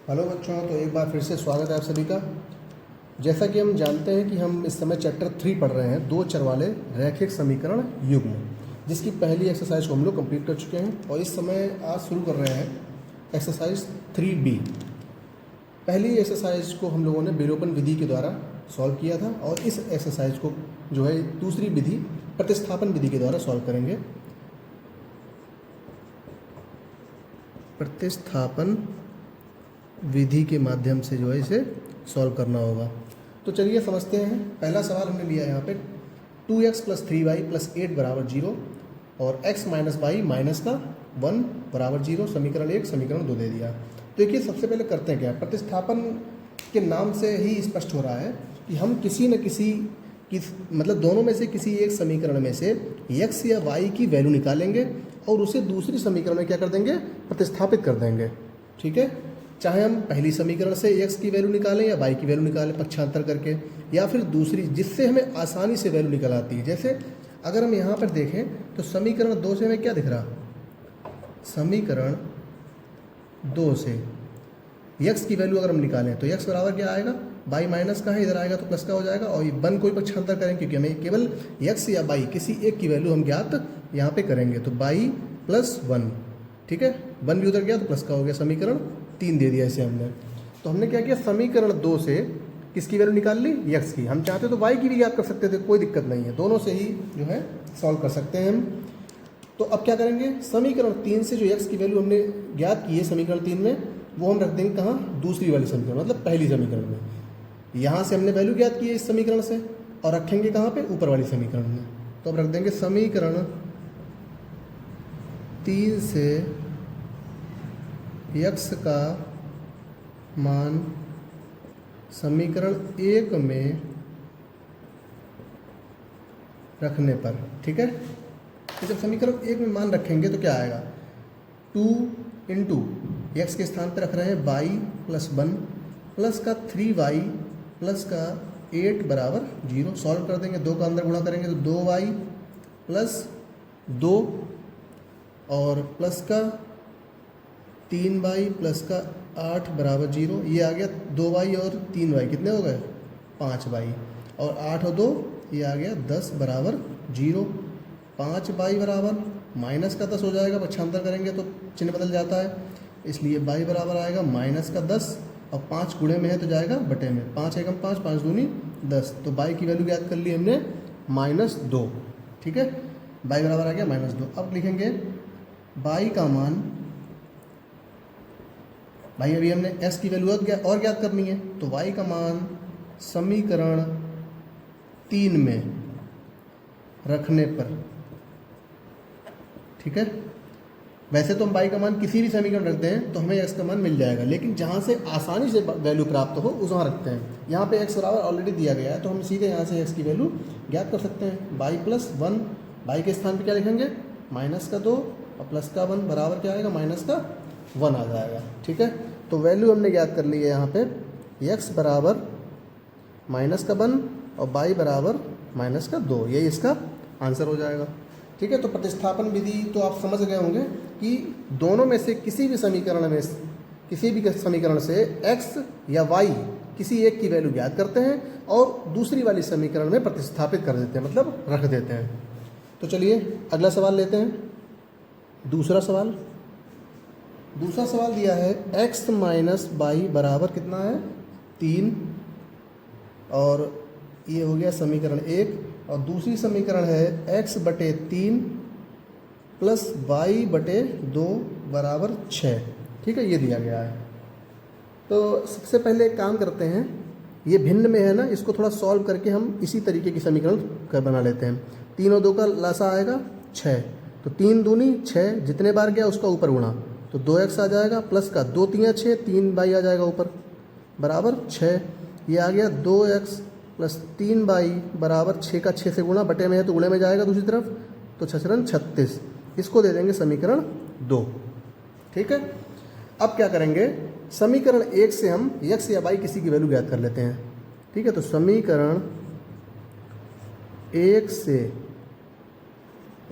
Hello बच्चों, तो एक बार फिर से स्वागत है आप सभी का। जैसा कि हम जानते हैं कि हम इस समय चैप्टर 3 पढ़ रहे हैं, दो चर वाले रैखिक समीकरण युग्म, जिसकी पहली एक्सरसाइज को हम लोग कंप्लीट कर चुके हैं और इस समय आज शुरू कर रहे हैं एक्सरसाइज 3B। पहली एक्सरसाइज को हम लोगों ने विलोपन विधि के द्वारा सॉल्व किया था और इस एक्सरसाइज को जो है दूसरी विधि प्रतिस्थापन विधि के द्वारा सॉल्व करेंगे। प्रतिस्थापन विधि के माध्यम से जो है इसे सॉल्व करना होगा। तो चलिए समझते हैं। पहला सवाल हमने लिया यहाँ पे 2x + 3y + 8 = 0 और x - y माइनस का 1 = 0। समीकरण 1 समीकरण 2 दे दिया। तो देखिए सबसे पहले करते हैं क्या, प्रतिस्थापन के नाम से ही स्पष्ट हो रहा है कि हम किसी न किसी मतलब दोनों में से किसी एक समीकरण में से x या y की वैल्यू निकालेंगे और उसे दूसरी समीकरण में क्या कर देंगे, प्रतिस्थापित कर देंगे। ठीक है, चाहे हम पहली समीकरण से x की वैल्यू निकालें या y की वैल्यू निकालें पक्षांतर करके, या फिर दूसरी जिससे हमें आसानी से वैल्यू निकल आती है। जैसे अगर हम यहाँ पर देखें तो समीकरण 2 से हमें क्या दिख रहा, समीकरण 2 से x की वैल्यू अगर हम निकालें तो x बराबर क्या आएगा, y माइनस का है, इधर आएगा तो प्लस का हो जाएगा और ये 1 कोई पक्षांतर करेंगे क्योंकि हमें केवल x या y किसी एक की वैल्यू हम ज्ञात यहाँ पे करेंगे। तो y + 1, ठीक है, 1 भी उधर गया तो प्लस का हो गया। समीकरण 3 दे दिया इसे हमने। तो हमने क्या किया, समीकरण 2 से किसकी वैल्यू निकाल ली, x की। हम चाहते तो y की भी ज्ञात कर सकते थे, कोई दिक्कत नहीं है, दोनों से ही जो है सॉल्व कर सकते हैं हम। तो अब क्या करेंगे, समीकरण 3 से जो x की वैल्यू हमने ज्ञात की है समीकरण 3 में, वो हम रख देंगे कहाँ, दूसरी वाली समीकरण, मतलब पहली समीकरण में। यहाँ से हमने वैल्यू ज्ञात की है इस समीकरण से और रखेंगे कहाँ पे, ऊपर वाली समीकरण में। तो अब रख देंगे समीकरण 3 से x का मान समीकरण 1 में रखने पर, ठीक है। तो जब समीकरण 1 में मान रखेंगे तो क्या आएगा, 2 × x के स्थान पर रख रहे हैं y + 1 प्लस का 3y प्लस का 8 = 0। सॉल्व कर देंगे, 2 का अंदर गुणा करेंगे तो 2y + 2 और प्लस का 3y प्लस का 8 = 0। ये आ गया 2y और 3y कितने हो गए, 5y और 8 और 2 ये आ गया 10 = 0। 5y बराबर माइनस का 10 हो जाएगा, पक्षांतर करेंगे तो चिन्ह बदल जाता है, इसलिए y बराबर आएगा -10 और 5 गुणे में है तो जाएगा बटे में। 5 एकम 5, 5 दूनी 10। तो y की वैल्यू ज्ञात कर ली हमने -2, ठीक है। y बराबर आ गया -2। अब लिखेंगे y का मान, भाई अभी हमने s की वैल्यू और ज्ञात करनी है, तो y का मान समीकरण 3 में रखने पर, ठीक है। वैसे तो हम y का मान किसी भी समीकरण रखते हैं तो हमें x का मान मिल जाएगा, लेकिन जहाँ से आसानी से वैल्यू प्राप्त हो उस वहाँ रखते हैं। यहाँ पे x बराबर ऑलरेडी दिया गया है तो हम सीधे यहाँ से x की वैल्यू ज्ञात कर सकते हैं। y + 1, y के स्थान पे क्या लिखेंगे, -2 और प्लस का 1 बराबर क्या आएगा, -1 आ जाएगा, ठीक है। तो वैल्यू हमने ज्ञात कर ली है यहाँ पे, x बराबर -1 और y बराबर -2, यही इसका आंसर हो जाएगा, ठीक है। तो प्रतिस्थापन विधि तो आप समझ गए होंगे कि दोनों में से किसी भी समीकरण से x या y किसी एक की वैल्यू ज्ञात करते हैं और दूसरी वाली समीकरण में प्रतिस्थापित कर देते हैं, मतलब रख देते हैं। तो चलिए अगला सवाल लेते हैं। दूसरा सवाल दिया है x - y बराबर कितना है, 3, और ये हो गया समीकरण 1। और दूसरी समीकरण है x/3 प्लस y/2 = 6, ठीक है, ये दिया गया है। तो सबसे पहले एक काम करते हैं, ये भिन्न में है ना, इसको थोड़ा सॉल्व करके हम इसी तरीके की समीकरण बना लेते हैं। 3 और 2 का लासा आएगा 6, तो 3 दूनी 6, जितने बार गया उसका ऊपर गुणा, तो 2x आ जाएगा, प्लस का 2 × 3 = 6, 3y आ जाएगा ऊपर बराबर 6। ये आ गया 2x + 3y बराबर 6 का 6 से गुणा, बटे में है तो गुणे में जाएगा दूसरी तरफ, तो 6 × 36, इसको दे देंगे समीकरण 2, ठीक है। अब क्या करेंगे, समीकरण 1 से हम x या y किसी की वैल्यू ज्ञात कर लेते हैं, ठीक है। तो समीकरण 1 से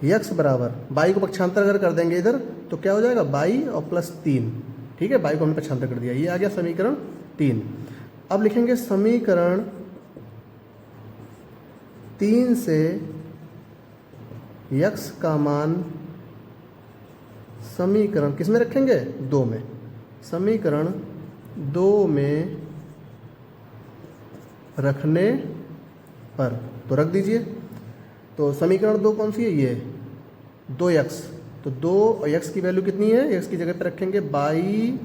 x बराबर y को पक्षांतर अगर कर देंगे इधर तो क्या हो जाएगा, y और +3, ठीक है, बाई को हमने पक्षांतर कर दिया। ये आ गया समीकरण 3। अब लिखेंगे समीकरण 3 से यक्स का मान समीकरण किस में रखेंगे? 2 में। समीकरण 2 में रखने पर तो रख दीजिए। तो समीकरण 2 कौन सी है? ये 2x। तो 2 और x की वैल्यू कितनी है? x की जगह पे रखेंगे बाई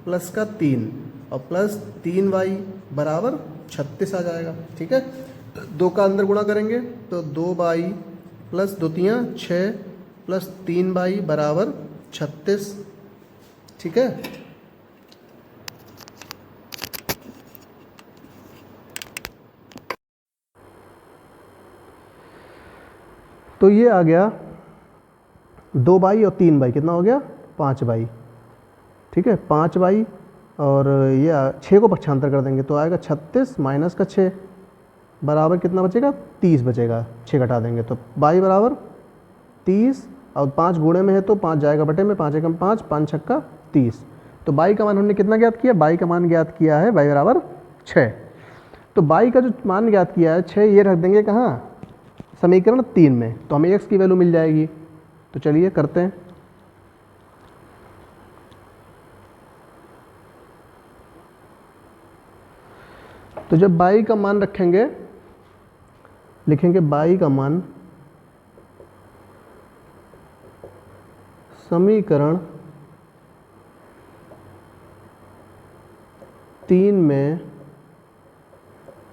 प्लस का 3 और प्लस 3y बराबर 36 आ जाएगा। ठीक है, 2 का अंदर गुणा करेंगे तो 2y प्लस 2 तियाँ 6 प्लस 3y बराबर 36। ठीक है, तो ये आ गया 2y और 3y, कितना हो गया? 5y। ठीक है, 5y और ये 6 को पक्षांतर कर देंगे तो आएगा 36 माइनस का 6 बराबर कितना बचेगा? 30 बचेगा। 6 घटा देंगे तो y बराबर 30 और 5 गुणे में है तो 5 जाएगा बटे में, 5 एकम 5, 5 छक्का 30। तो y का मान हमने कितना ज्ञात किया? y का मान ज्ञात किया है y बराबर 6। तो y का जो मान ज्ञात किया है 6, ये रख देंगे कहाँ? समीकरण 3 में, तो हमें x की वैल्यू मिल जाएगी। तो चलिए करते हैं। तो जब y का मान रखेंगे, लिखेंगे y का मान समीकरण 3 में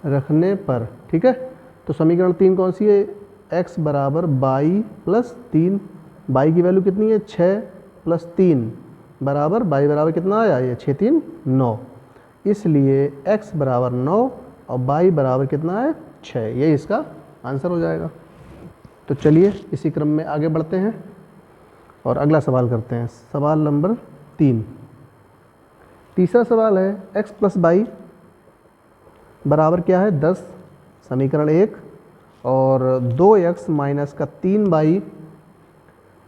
रखने पर। ठीक है, तो समीकरण 3 कौन सी है? x बराबर y प्लस 3। y की वैल्यू कितनी है? 6 प्लस 3 बराबर y बराबर कितना आया? ये 6 3 9। इसलिए x बराबर 9 और y बराबर कितना है? 6। ये इसका आंसर हो जाएगा। तो चलिए इसी क्रम में आगे बढ़ते हैं और अगला सवाल करते हैं। सवाल नंबर 3। तीसरा सवाल है x प्लस y बराबर क्या है? 10। समीकरण 1 और 2x माइनस का 3y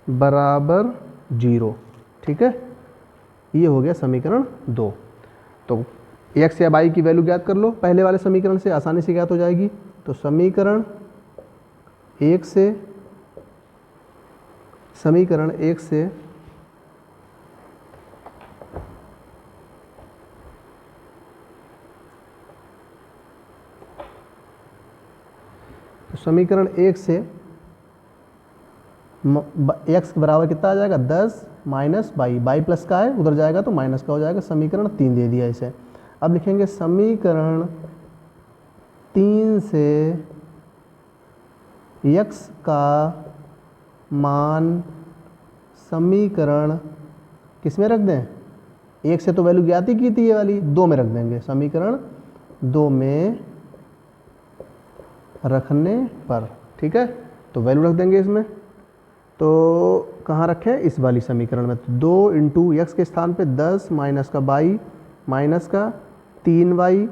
बराबर 0। ठीक है, ये हो गया समीकरण 2। तो x या y की वैल्यू ज्ञात कर लो, पहले वाले समीकरण से आसानी से ज्ञात हो जाएगी। तो समीकरण 1 से समीकरण 1 से x बराबर कितना आ जाएगा? 10 माइनस y प्लस का है, उधर जाएगा तो माइनस का हो जाएगा। समीकरण 3 दे दिया इसे। अब लिखेंगे समीकरण 3 से x का मान समीकरण किस में रख दें? 1 से तो वैल्यू ज्ञात ही की थी, ये वाली 2 में रख देंगे। समीकरण 2 में रखने पर। ठीक है, तो वैल्यू रख देंगे इसमें। तो कहाँ रखें? इस वाली समीकरण में। तो 2 इंटू एक्स के स्थान पे 10 माइनस का y माइनस का 3y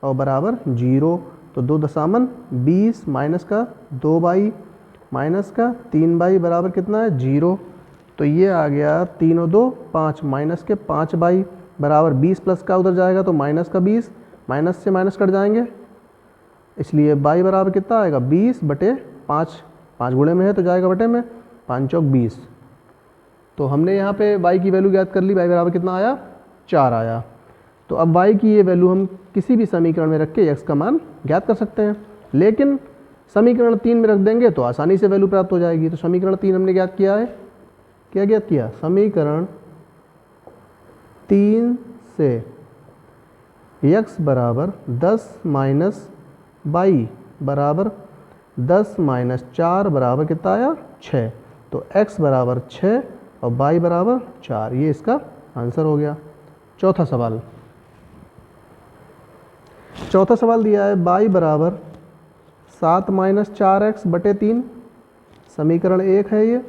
और बराबर 0। तो 2 दशामन 20 माइनस का 2y माइनस का 3y बराबर कितना है? 0। तो ये आ गया 3 और 2 5 माइनस के 5y बराबर 20 प्लस का उधर जाएगा तो माइनस का 20, माइनस से माइनस कट जाएंगे, इसलिए y बराबर कितना आएगा? 20 बटे 5। 5 गुणे में है तो जाएगा बटे में, 5 चौक 20। तो हमने यहाँ पे y की वैल्यू ज्ञात कर ली। y बराबर कितना आया? 4 आया। तो अब y की ये वैल्यू हम किसी भी समीकरण में रख के x का मान ज्ञात कर सकते हैं, लेकिन समीकरण 3 में रख देंगे तो आसानी से वैल्यू प्राप्त हो जाएगी। तो समीकरण 3 हमने ज्ञात किया है। क्या ज्ञात किया? समीकरण 3 से x बराबर 10 माइनस y बराबर 10 माइनस 4 बराबर कितना आया? 6। तो x बराबर 6 और y बराबर 4, ये इसका आंसर हो गया। चौथा सवाल दिया है y बराबर 7 माइनस 4x बटे 3। समीकरण 1 है ये,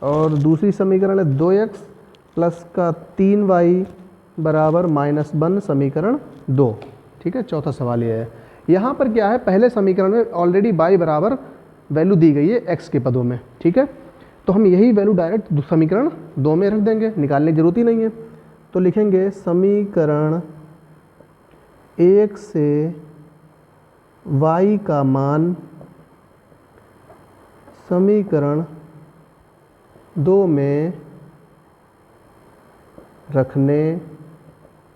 और दूसरी समीकरण है 2x प्लस का 3y बराबर -1 समीकरण 2। ठीक है, चौथा सवाल ये है। यहाँ पर क्या है? पहले समीकरण में ऑलरेडी y बराबर वैल्यू दी गई है x के पदों में। ठीक है, तो हम यही वैल्यू डायरेक्ट समीकरण 2 में रख देंगे, निकालने की जरूरत ही नहीं है। तो लिखेंगे समीकरण 1 से y का मान समीकरण 2 में रखने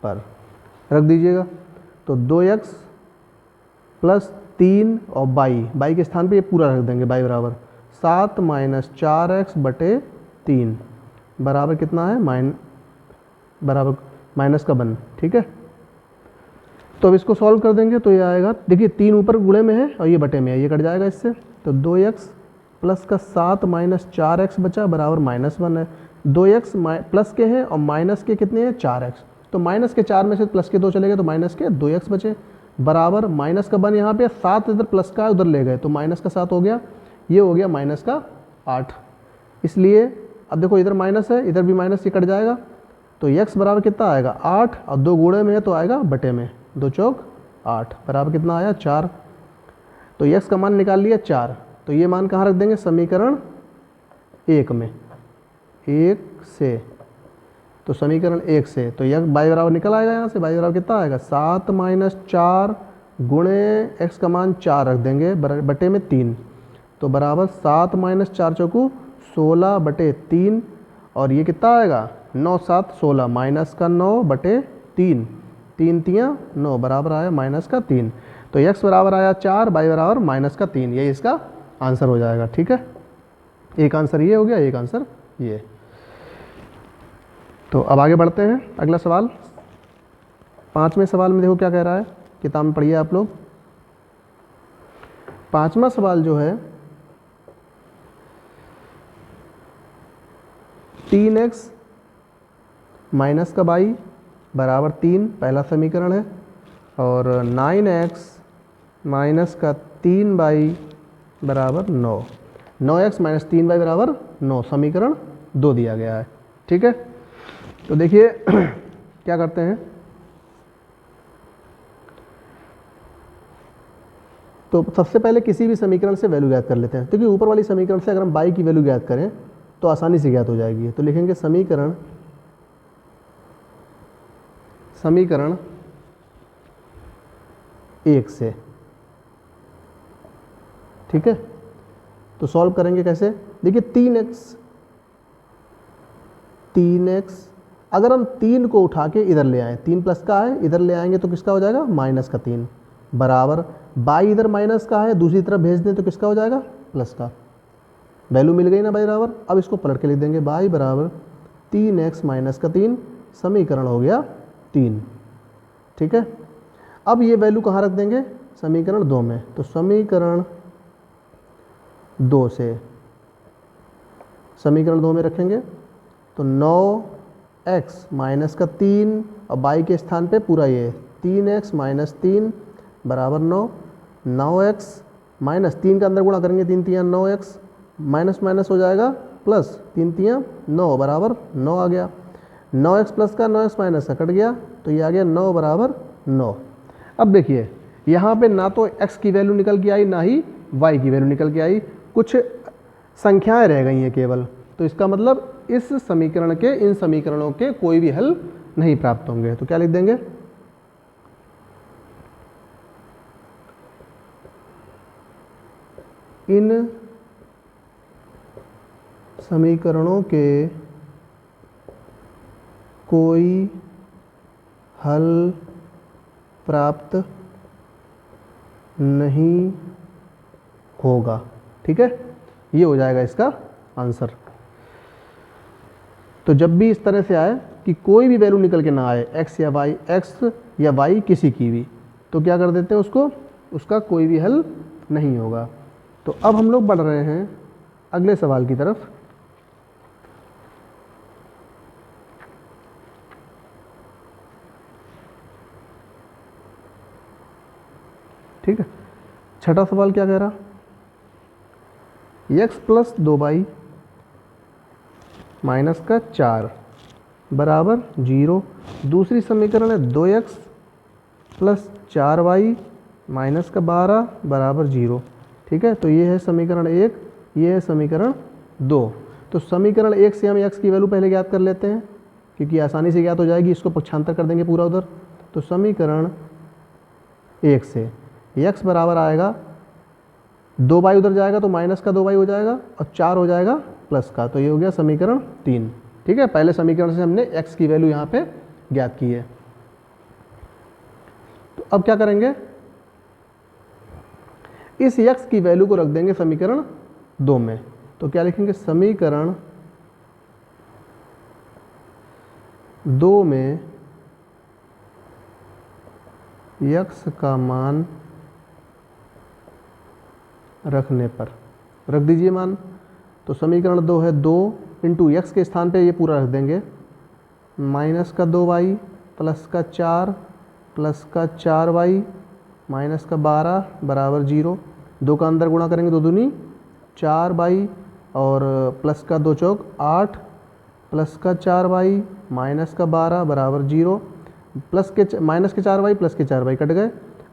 पर रख दीजिएगा। तो 2x प्लस 3 और y के स्थान पे ये पूरा रख देंगे, y बराबर 7 माइनस 4x बटे 3 बराबर कितना है, बराबर माइनस का 1। ठीक है, तो अब इसको सॉल्व कर देंगे तो ये आएगा, देखिए 3 ऊपर गुणे में है और ये बटे में है, ये कट जाएगा इससे। तो 2x प्लस का 7 माइनस 4x बचा बराबर -1 है। 2x प्लस के हैं और माइनस के कितने हैं, 4x। तो माइनस के 4 में से प्लस के 2 चले गए तो माइनस के 2x बचे बराबर माइनस का 1 यहाँ पे, 7 इधर प्लस का है उधर ले गए तो माइनस का 7 हो गया, ये हो गया माइनस का 8। इसलिए अब देखो इधर माइनस है, इधर भी माइनस, ये कट जाएगा। तो x बराबर कितना आएगा, 8 और 2 गुणे में है तो आएगा बटे में, 2 चौक 8 बराबर कितना आया, 4। तो x का मान निकाल लिया 4, तो ये मान कहाँ रख देंगे, समीकरण 1 में, 1 से। तो समीकरण 1 से तो यह y बराबर निकल आएगा, यहाँ से y बराबर कितना आएगा, 7 माइनस 4 गुणे x का मान 4 रख देंगे बटे में 3, तो बराबर 7 माइनस 4 चौकू 16 बटे 3, और ये कितना आएगा, 9 7 16 माइनस का 9 बटे 3, 3 3 9 बराबर आया माइनस का 3। तो x बराबर आया 4, y बराबर माइनस का 3, यही इसका आंसर हो जाएगा। ठीक है, एक आंसर ये हो गया, एक आंसर ये। तो अब आगे बढ़ते हैं, अगला सवाल। 5वें सवाल में देखो क्या कह रहा है, किताब में पढ़िए आप लोग। 5वां सवाल जो है, 3x माइनस का y बराबर 3 पहला समीकरण है, और 9x माइनस का 3y बराबर 9, 9x माइनस 3y बराबर 9 समीकरण 2 दिया गया है। ठीक है, तो देखिए क्या करते हैं, तो सबसे पहले किसी भी समीकरण से वैल्यू ज्ञात कर लेते हैं, क्योंकि ऊपर वाली समीकरण से अगर हम y की वैल्यू ज्ञात करें तो आसानी से ज्ञात हो जाएगी। तो लिखेंगे समीकरण 1 से। ठीक है, तो सॉल्व करेंगे कैसे, देखिए 3x अगर हम 3 को उठा के इधर ले आएँ, 3 प्लस का है, इधर ले आएंगे तो किसका हो जाएगा, माइनस का 3 बराबर y इधर माइनस का है, दूसरी तरफ भेज दें तो किसका हो जाएगा, प्लस का। वैल्यू मिल गई ना y बराबर, अब इसको पलट के लिख देंगे, y बराबर 3x माइनस का 3 समीकरण हो गया 3। ठीक है, अब ये वैल्यू कहाँ रख देंगे, समीकरण 2 में। तो समीकरण 2 से, समीकरण 2 में रखेंगे तो 9x माइनस का 3 और y के स्थान पे पूरा ये 3x माइनस 3 बराबर 9, 9x माइनस 3 का अंदर गुणा करेंगे, 3 3 9x माइनस माइनस हो जाएगा प्लस, 3 3 9 बराबर 9 आ गया। 9x प्लस का 9x माइनस का कट गया, तो ये आ गया 9 बराबर 9। अब देखिए यहाँ पे ना तो x की वैल्यू निकल के आई, ना ही y की वैल्यू निकल के आई, कुछ संख्याएं रह गई हैं केवल। तो इसका मतलब इस समीकरण के, इन समीकरणों के कोई भी हल नहीं प्राप्त होंगे। तो क्या लिख देंगे, इन समीकरणों के कोई हल प्राप्त नहीं होगा। ठीक है, ये हो जाएगा इसका आंसर। तो जब भी इस तरह से आए कि कोई भी वैल्यू निकल के ना आए, x या y किसी की भी, तो क्या कर देते हैं उसको, उसका कोई भी हल नहीं होगा। तो अब हम लोग बढ़ रहे हैं अगले सवाल की तरफ। ठीक है, छठा सवाल क्या कह रहा, x प्लस 2y माइनस का 4 बराबर 0। दूसरी समीकरण है 2x प्लस 4y माइनस का 12 बराबर 0। ठीक है, तो ये है समीकरण 1, ये है समीकरण 2। तो समीकरण 1 से हम x की वैल्यू पहले ज्ञात कर लेते हैं, क्योंकि आसानी से ज्ञात हो जाएगी, इसको पक्षांतर कर देंगे पूरा उधर। तो समीकरण 1 से x बराबर आएगा 2y, उधर जाएगा तो माइनस का 2y हो जाएगा और 4 हो जाएगा प्लस का। तो ये हो गया समीकरण 3। ठीक है, पहले समीकरण से हमने x की वैल्यू यहाँ पे ज्ञात की है। तो अब क्या करेंगे, इस x की वैल्यू को रख देंगे समीकरण 2 में। तो क्या लिखेंगे, समीकरण 2 में x का मान रखने पर, रख दीजिए मान। तो समीकरण 2 है 2 इंटू एक्स के स्थान पे ये पूरा रख देंगे, माइनस का 2y प्लस का 4 प्लस का 4y माइनस का 12 बराबर 0। 2 का अंदर गुणा करेंगे 2 दूनी 4y और प्लस का 2 चौक 8 प्लस का 4y माइनस का 12 बराबर 0। प्लस के माइनस के 4y प्लस के 4y कट गए,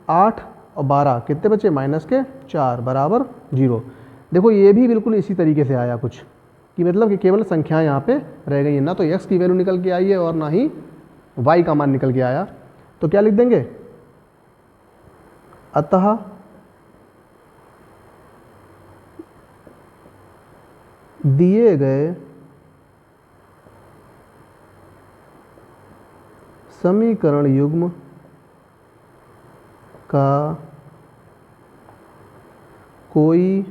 8 और 12 कितने बचे, माइनस के 4 बराबर 0। देखो ये भी बिल्कुल इसी तरीके से आया कुछ, कि मतलब कि केवल संख्याएं यहाँ पे रह गई हैं, ना तो x की वैल्यू निकल के आई है और ना ही y का मान निकल के आया। तो क्या लिख देंगे, अतः दिए गए समीकरण युग्म का कोई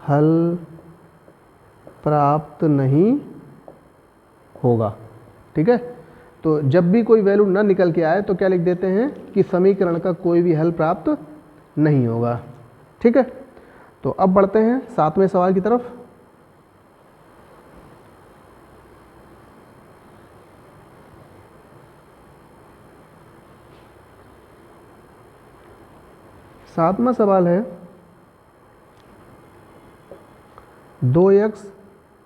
हल प्राप्त नहीं होगा। ठीक है, तो जब भी कोई वैल्यू ना निकल के आए तो क्या लिख देते हैं कि समीकरण का कोई भी हल प्राप्त नहीं होगा। ठीक है, तो अब बढ़ते हैं 7वें सवाल की तरफ। सातवां सवाल है 2x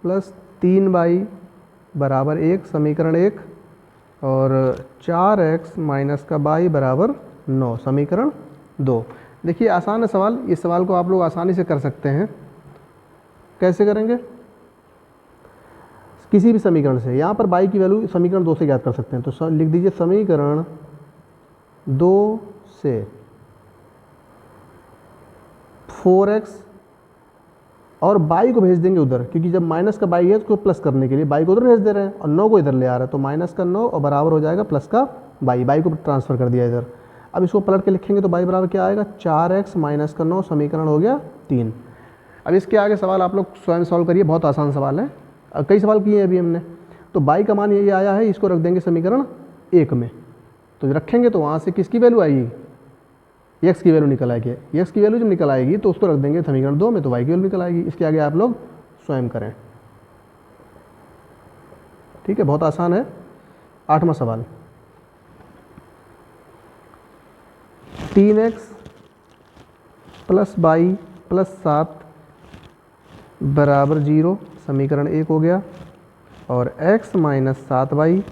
प्लस 3y बराबर 1 समीकरण 1 और 4x माइनस का y बराबर 9 समीकरण 2। देखिए आसान है सवाल, इस सवाल को आप लोग आसानी से कर सकते हैं। कैसे करेंगे, किसी भी समीकरण से, यहाँ पर y की वैल्यू समीकरण 2 से ज्ञात कर सकते हैं। तो लिख दीजिए समीकरण 2 से 4x और y को भेज देंगे उधर, क्योंकि जब माइनस का y है तो प्लस करने के लिए y को उधर भेज दे रहे हैं और 9 को इधर ले आ रहा है, तो माइनस का 9 और बराबर हो जाएगा प्लस का y को ट्रांसफ़र कर दिया इधर। अब इसको पलट के लिखेंगे तो y बराबर क्या आएगा, 4x माइनस का 9 समीकरण हो गया 3। अब इसके आगे सवाल आप लोग स्वयं सॉल्व करिए, बहुत आसान सवाल है, कई सवाल किए हैं अभी हमने। तो y का मान यही आया है, इसको रख देंगे समीकरण 1 में। तो रखेंगे तो वहाँ से किसकी वैल्यू आएगी, x की वैल्यू निकल आएगी। x की वैल्यू जब निकल आएगी तो उसको रख देंगे समीकरण 2 में, तो y की वैल्यू निकल आएगी। इसके आगे आप लोग स्वयं करें। ठीक है, बहुत आसान है। 8वां सवाल 3x प्लस y प्लस 7 बराबर 0 समीकरण 1 हो गया और x माइनस 7y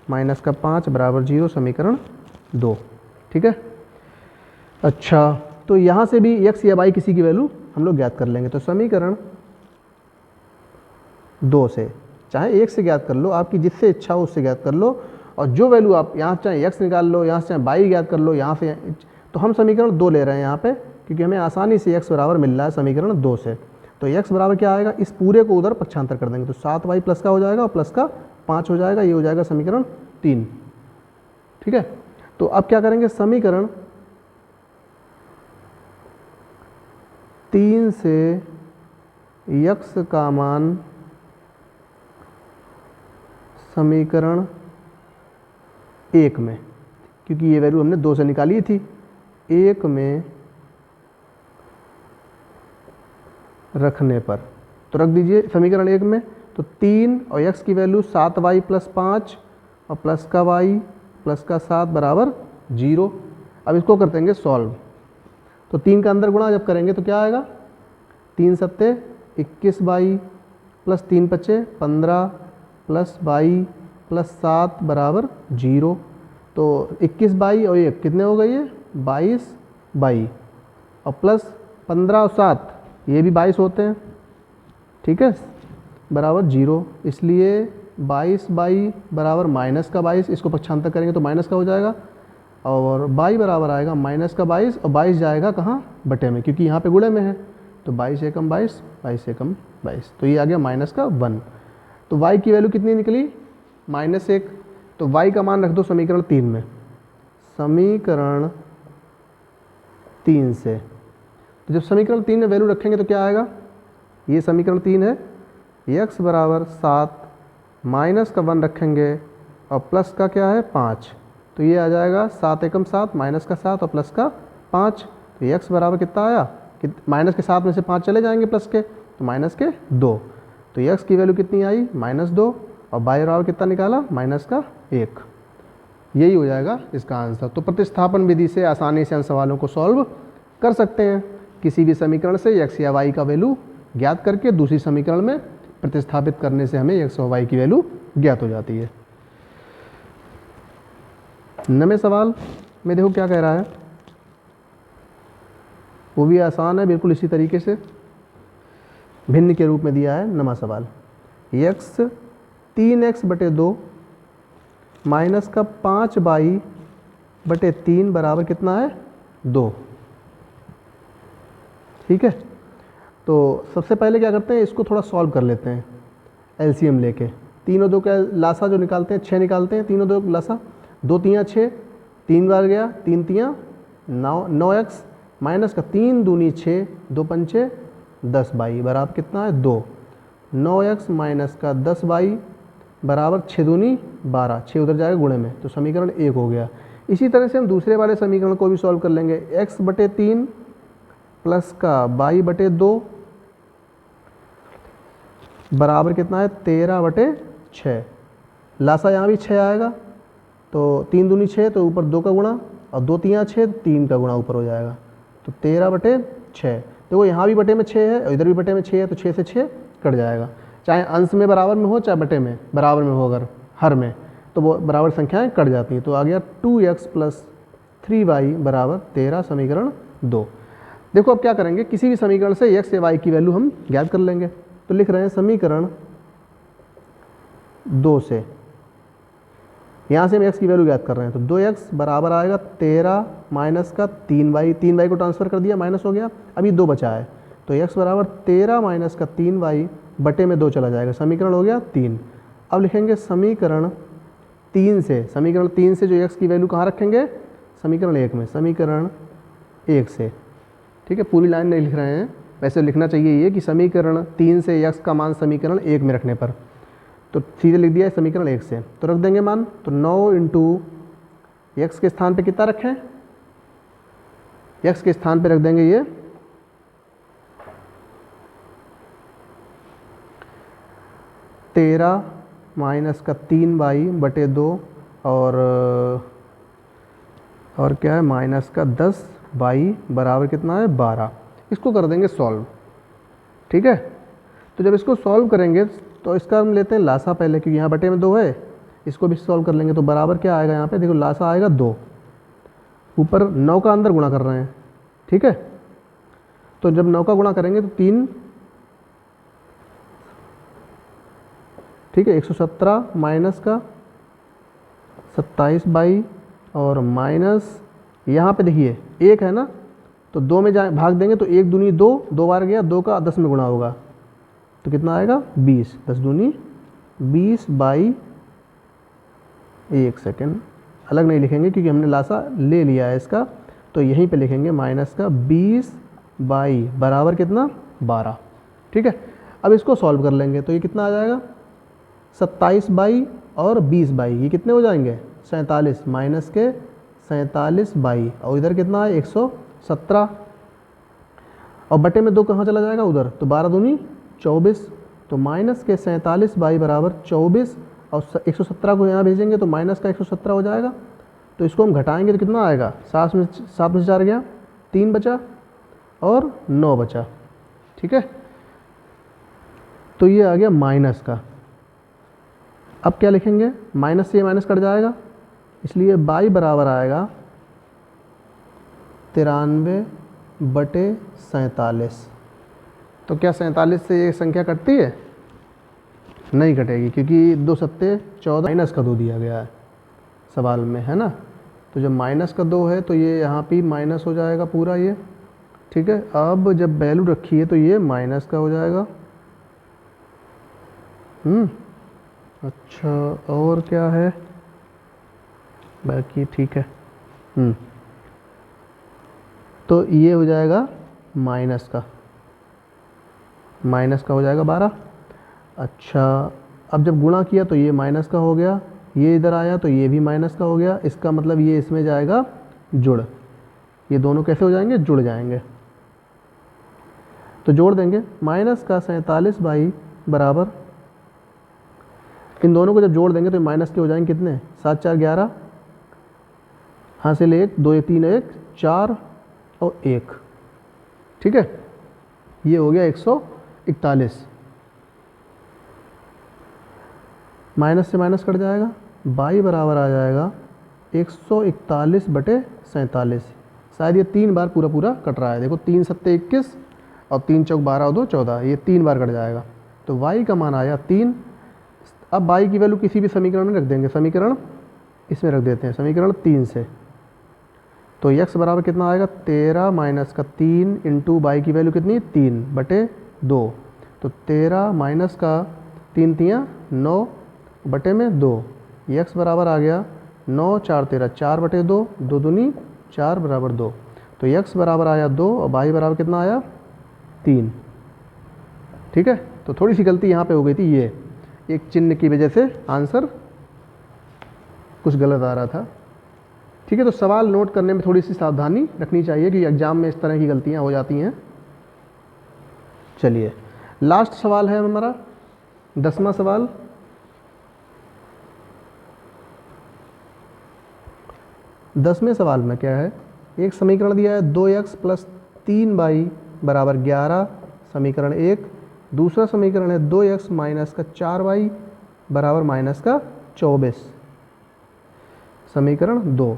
माइनस का 5 बराबर 0 समीकरण 2। ठीक है, अच्छा तो यहाँ से भी x या y किसी की वैल्यू हम लोग ज्ञात कर लेंगे। तो समीकरण 2 से, चाहे 1 से ज्ञात कर लो, आपकी जिससे इच्छा हो उससे ज्ञात कर लो, और जो वैल्यू आप यहाँ चाहे x निकाल लो, यहाँ से चाहे y ज्ञात कर लो, यहाँ से। तो हम समीकरण 2 ले रहे हैं यहाँ पे, क्योंकि हमें आसानी से x बराबर मिल रहा है समीकरण 2 से। तो x बराबर क्या आएगा, इस पूरे को उधर पक्षांतर कर देंगे, तो 7y प्लस का हो जाएगा और प्लस का 5 हो जाएगा, ये हो जाएगा समीकरण 3। ठीक है, तो अब क्या करेंगे, समीकरण 3 से x का मान समीकरण 1 में, क्योंकि ये वैल्यू हमने 2 से निकाली थी, 1 में रखने पर। तो रख दीजिए समीकरण 1 में। तो 3 और x की वैल्यू 7y प्लस 5 और प्लस का y प्लस का 7 बराबर 0। अब इसको कर देंगे सॉल्व। तो 3 का अंदर गुणा जब करेंगे तो क्या आएगा, 3 सत्ते 21y प्लस 3 पचे 15 प्लस y प्लस 7 बराबर 0। तो 21y और 1 कितने हो गए, ये 22y और प्लस 15 और 7 ये भी 22 होते हैं। ठीक है, बराबर 0, इसलिए 22y बराबर माइनस का 22, इसको पक्षांतर करेंगे तो माइनस का हो जाएगा, और y बराबर आएगा माइनस का 22, और 22 जाएगा कहाँ, बटे में, क्योंकि यहाँ पे गुणे में है, तो 22 एकम 22, 22 एकम 22, तो ये आ गया माइनस का 1। तो y की वैल्यू कितनी निकली, -1। तो y का मान रख दो समीकरण 3 में, समीकरण 3 से। तो जब समीकरण 3 में वैल्यू रखेंगे तो क्या आएगा, ये समीकरण 3 है, x बराबर 7, माइनस का 1 रखेंगे और प्लस का क्या है 5, तो ये आ जाएगा 7 एकम 7, माइनस का 7 और प्लस का 5, तो x बराबर कितना आया, माइनस के 7 में से 5 चले जाएंगे प्लस के, तो माइनस के 2, तो x की वैल्यू कितनी आई, -2, और y बराबर कितना निकाला, माइनस का 1। यही हो जाएगा इसका आंसर। तो प्रतिस्थापन विधि से आसानी से हम सवालों को सॉल्व कर सकते हैं, किसी भी समीकरण से x या y का वैल्यू ज्ञात करके दूसरी समीकरण में प्रतिस्थापित करने से हमें x और y की वैल्यू ज्ञात हो जाती है। नवे सवाल में देखो क्या कह रहा है, वो भी आसान है, बिल्कुल इसी तरीके से भिन्न के रूप में दिया है। नवा सवाल, x 3x बटे 2 माइनस का 5y बटे 3 बराबर कितना है, 2। ठीक है, तो सबसे पहले क्या करते हैं, इसको थोड़ा सॉल्व कर लेते हैं एलसीएम लेके। 3 और 2 का लासा जो निकालते हैं 6 निकालते हैं, 3 और 2 लासा, 2 3 6, 3 बार गया, 3 3 9x माइनस का 3 दूनी 6, 2 पंचे 10y बराबर कितना है, 2। 9x माइनस का 10y बराबर 6 दूनी 12, 6 उधर जाएगा गुणे में, तो समीकरण 1 हो गया। इसी तरह से हम दूसरे वाले समीकरण को भी सॉल्व कर लेंगे, x बटे 3 प्लस का y बटे 2 बराबर कितना है, 13 बटे 6। लासा यहाँ भी 6 आएगा, तो 3 दूनी 6, तो ऊपर 2 का गुणा, और 2 3 6, 3 का गुणा ऊपर हो जाएगा, तो 13 बटे 6। देखो यहाँ भी बटे में 6 है और इधर भी बटे में 6 है, तो 6 से 6 कट जाएगा, चाहे अंश में बराबर में हो चाहे बटे में बराबर में हो, अगर हर में, तो वो बराबर संख्याएं कट जाती हैं। तो आ गया 2x प्लस 3y बराबर 13, समीकरण 2। देखो अब क्या करेंगे, किसी भी समीकरण से x या y की वैल्यू हम ज्ञात कर लेंगे। तो लिख रहे हैं समीकरण 2 से, यहाँ से हम x की वैल्यू ज्ञात कर रहे हैं, तो 2x बराबर आएगा 13 माइनस का 3y, 3y को ट्रांसफ़र कर दिया, माइनस हो गया, अभी 2 बचा है, तो x बराबर 13 माइनस का 3y बटे में 2 चला जाएगा, समीकरण हो गया 3। अब लिखेंगे समीकरण 3 से, समीकरण 3 से जो x की वैल्यू कहाँ रखेंगे, समीकरण 1 में, समीकरण 1 से। ठीक है, पूरी लाइन नहीं लिख रहे हैं, वैसे लिखना चाहिए ये कि समीकरण 3 से x का मान समीकरण 1 में रखने पर, तो सीधे लिख दिया है समीकरण 1 से, तो रख देंगे मान, तो 9 इंटू x के स्थान पे कितना रखें, x के स्थान पे रख देंगे ये 13 माइनस का 3y बटे 2 और क्या है माइनस का 10y बराबर कितना है 12। इसको कर देंगे सॉल्व। ठीक है, तो जब इसको सॉल्व करेंगे तो इसका हम लेते हैं लासा पहले, क्योंकि यहाँ बटे में 2 है, इसको भी सॉल्व कर लेंगे, तो बराबर क्या आएगा, यहाँ पे देखो लासा आएगा 2, ऊपर 9 का अंदर गुणा कर रहे हैं। ठीक है, तो जब 9 का गुणा करेंगे तो 3, ठीक है, 117 माइनस का 27y और माइनस यहाँ पे देखिए 1 है ना, तो 2 में भाग देंगे तो 1 दूनी 2, 2 बार गया, 2 का 10 में गुणा होगा, तो कितना आएगा 20, 10 दूनी 20 बाई 1 सेकेंड, अलग नहीं लिखेंगे क्योंकि हमने लासा ले लिया है इसका, तो यहीं पे लिखेंगे माइनस का 20 बाई बराबर कितना 12। ठीक है, अब इसको सॉल्व कर लेंगे, तो ये कितना आ जाएगा 27 बाई और 20 बाई, ये कितने हो जाएंगे 47, माइनस के 47 बाई, और इधर कितना है 117, और बटे में 2 कहाँ चला जाएगा उधर, तो 12 दूनी 24, तो माइनस के 47 बाई बराबर 24, और 117 को यहाँ भेजेंगे तो माइनस का 117 हो जाएगा, तो इसको हम घटाएंगे तो कितना आएगा, 7 में 4 गया, 3 बचा और 9 बचा। ठीक है, तो ये आ गया माइनस का। अब क्या लिखेंगे, माइनस से ये माइनस कट जाएगा, इसलिए बाई बराबर आएगा 93 बटे 47। तो क्या 47 से ये संख्या कटती है, नहीं कटेगी, क्योंकि 2 सत्ते 14 माइनस का 2 दिया गया है सवाल में, है ना। तो जब माइनस का 2 है तो ये यहाँ भी माइनस हो जाएगा पूरा ये, ठीक है। अब जब वैल्यू रखी है तो ये माइनस का हो जाएगा। अच्छा, और क्या है बाकी, ठीक है। तो ये हो जाएगा माइनस का हो जाएगा 12। अच्छा, अब जब गुणा किया तो ये माइनस का हो गया, ये इधर आया तो ये भी माइनस का हो गया। इसका मतलब ये इसमें जाएगा जुड़, ये दोनों कैसे हो जाएंगे, जुड़ जाएंगे। तो जोड़ देंगे, माइनस का 47 बाई बराबर, इन दोनों को जब जोड़ देंगे तो माइनस के हो जाएंगे कितने, 7 4 11, हासिल 1 2 3 1 4 और 1, ठीक है। ये हो गया 141, माइनस से माइनस कट जाएगा, बाई बराबर आ जाएगा 141/47। शायद ये 3 बार पूरा पूरा कट रहा है, देखो 3 सत्ते 21 और 3 चौक 12 और 2 14, ये 3 बार कट जाएगा। तो y का मान आया 3। अब y की वैल्यू किसी भी समीकरण में रख देंगे, समीकरण इसमें रख देते हैं, समीकरण 3 से। तो x बराबर कितना आएगा, 13 माइनस का 3 इंटू y की वैल्यू कितनी, 3/2। तो 13 माइनस का 3 3 9 बटे में 2, x बराबर आ गया 9 4 13 4/2, 2 दूनी 4 बराबर 2। तो x बराबर आया 2 और y बराबर कितना आया, 3, ठीक है। तो थोड़ी सी गलती यहाँ पे हो गई थी, ये एक चिन्ह की वजह से आंसर कुछ गलत आ रहा था, ठीक है। तो सवाल नोट करने में थोड़ी सी सावधानी रखनी चाहिए कि एग्जाम में इस तरह की गलतियाँ हो जाती हैं। चलिए, लास्ट सवाल है हमारा 10वां सवाल। दसवें सवाल में क्या है, एक समीकरण दिया है 2x + 3y बराबर 11, समीकरण 1। दूसरा समीकरण है 2x - 4y बराबर -24, समीकरण 2।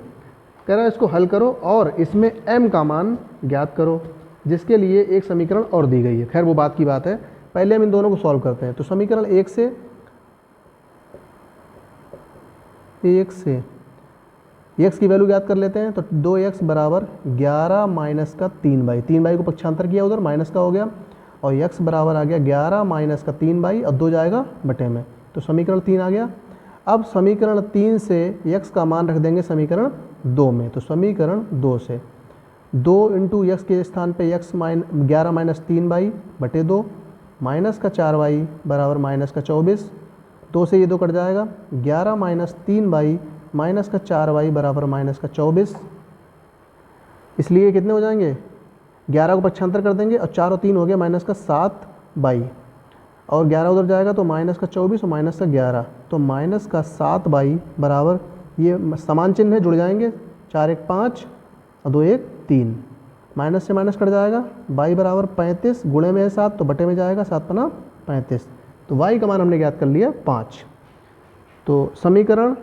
कह रहा है इसको हल करो और इसमें m का मान ज्ञात करो, जिसके लिए एक समीकरण और दी गई है। खैर वो बात की बात है, पहले हम इन दोनों को सॉल्व करते हैं। तो समीकरण 1 से x की वैल्यू ज्ञात कर लेते हैं। तो 2x बराबर 11 माइनस का 3y, 3y को पक्षांतर किया उधर, माइनस का हो गया, और x बराबर आ गया 11 माइनस का 3y और 2 जाएगा बटे में, तो समीकरण 3 आ गया। अब समीकरण 3 से x का मान रख देंगे समीकरण 2 में। तो समीकरण 2 से 2 इंटू x के स्थान पे 11 माइनस 3y बटे 2 माइनस का 4y बराबर -24, 2 से ये 2 कट जाएगा, 11 माइनस 3y माइनस का 4y बराबर -24। इसलिए कितने हो जाएंगे, 11 को पक्षांतर कर देंगे और 4 और 3 हो गया माइनस का 7y, और 11 उधर जाएगा तो माइनस का 24 और माइनस का 11, तो माइनस का 7y बराबर, ये समान चिन्ह है जुड़ जाएंगे, 4 1 5 और 2 1 3, माइनस से माइनस कट जाएगा, y बराबर 35, गुणे में है 7 तो बटे में जाएगा, 7 पना 35। तो y का मान हमने ज्ञात कर लिया 5। तो समीकरण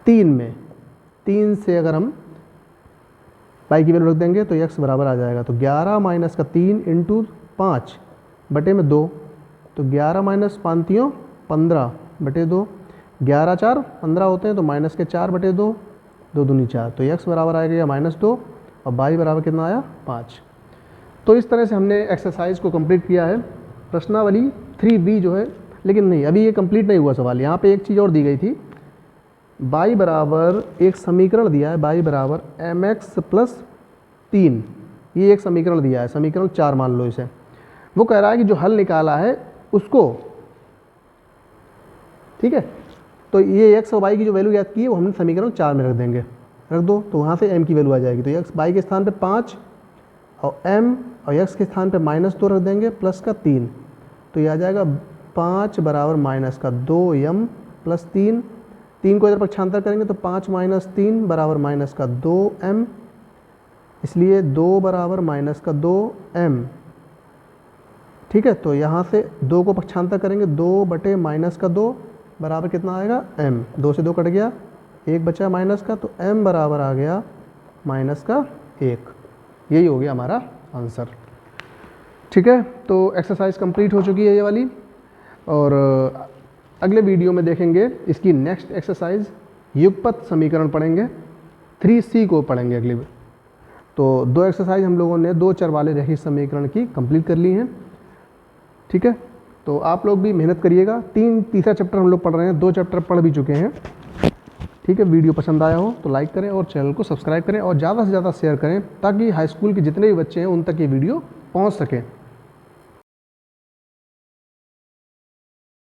3 में 3 से अगर हम y की वैल्यू रख देंगे तो x बराबर आ जाएगा, तो 11 माइनस का 3 इंटू 5 बटे में 2, तो 11 माइनस 5 15 बटे 2, 11 4 15 होते हैं, तो माइनस के 4 बटे 2, 2 दूनी 4, तो x बराबर आएगा -2 और y बराबर कितना आया 5। तो इस तरह से हमने एक्सरसाइज को कंप्लीट किया है। प्रश्नावली 3b जो है, लेकिन नहीं, अभी ये कंप्लीट नहीं हुआ सवाल। यहाँ पे एक चीज़ और दी गई थी, y बराबर एक समीकरण दिया है, y बराबर mx + 3, ये एक समीकरण दिया है, समीकरण 4 मान लो इसे। वो कह रहा है कि जो हल निकाला है उसको, ठीक है, तो ये x और y की जो वैल्यू याद की है वो हमने समीकरण 4 में रख देंगे, रख दो, तो वहाँ से m की वैल्यू आ जाएगी। तो x y के स्थान पे 5 और m और x के स्थान पे -2 रख देंगे प्लस का 3, तो ये आ जाएगा 5 बराबर माइनस का 2m + 3, 3 को इधर पक्षांतर करेंगे तो 5 - 3 बराबर माइनस का 2m, इसलिए 2 बराबर माइनस का 2m, ठीक है। तो यहाँ से 2 को पक्षांतर करेंगे, 2 बटे माइनस का 2 बराबर कितना आएगा m, 2 से 2 कट गया, 1 बचा माइनस का, तो m बराबर आ गया -1। यही हो गया हमारा आंसर, ठीक है। तो एक्सरसाइज कंप्लीट हो चुकी है ये वाली। और अगले वीडियो में देखेंगे इसकी नेक्स्ट एक्सरसाइज, युगपत समीकरण पढ़ेंगे, 3C को पढ़ेंगे अगली। तो 2 एक्सरसाइज हम लोगों ने 2 चर वाले रैखिक समीकरण की कंप्लीट कर ली हैं। ठीक है, तो आप लोग भी मेहनत करिएगा। तीसरा चैप्टर हम लोग पढ़ रहे हैं, 2 चैप्टर पढ़ भी चुके हैं। ठीक है, वीडियो पसंद आया हो तो लाइक करें और चैनल को सब्सक्राइब करें और ज़्यादा से ज़्यादा शेयर करें ताकि हाई स्कूल के जितने भी बच्चे हैं उन तक ये वीडियो पहुंच सके।